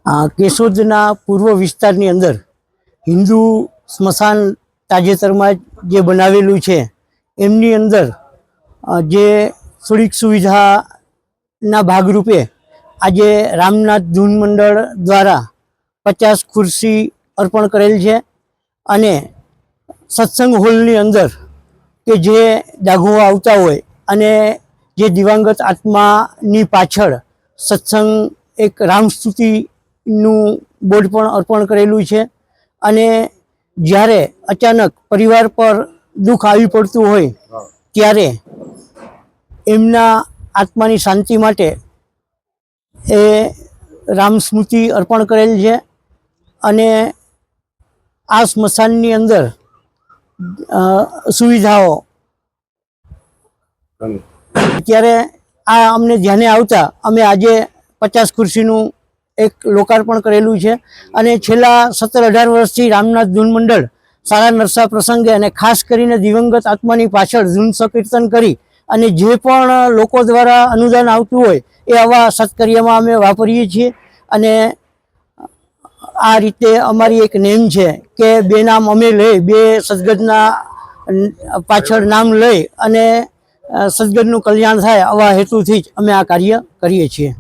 કેશોદના પૂર્વ વિસ્તારની અંદર હિન્દુ સ્મશાન તાજેતરમાં જે બનાવેલું છે એમની અંદર જે થોડીક સુવિધાના ભાગરૂપે આજે રામનાથ ધૂન મંડળ દ્વારા 50 ખુરશી અર્પણ કરેલ છે અને સત્સંગ હોલની અંદર કે જે ડાઘુઓ આવતા હોય અને જે દિવંગત આત્માની પાછળ સત્સંગ એક રામસ્તુતિનું બોર્ડ પણ અર્પણ કરેલું છે અને જ્યારે અચાનક પરિવાર પર દુઃખ આવી પડતું હોય ત્યારે એમના આત્માની શાંતિ માટે એ રામ સ્મૃતિ અર્પણ કરેલ છે અને આ સ્મશાનની અંદર સુવિધાઓ ત્યારે આ અમને ધ્યાને આવતા અમે આજે 50 ખુરશીનું એક લોકાર્પણ કરેલું છે અને છેલ્લા 17-18 વર્ષથી રામનાથ ધૂન મંડળ સારા નરસા પ્રસંગે અને ખાસ કરીને દિવંગત આત્માની પાછળ ધૂન સંકીર્તન કરી અને જે પણ લોકો દ્વારા અનુદાન આવતું હોય એ આવા સત્કર્યમાં અમે વાપરીએ છીએ અને આ રીતે અમારી એક નેમ છે કે બે નામ અમે લઈ બે સદગતના પાછળ નામ લઈ અને સદગતનું કલ્યાણ થાય આવા હેતુથી જ અમે આ કાર્ય કરીએ છીએ।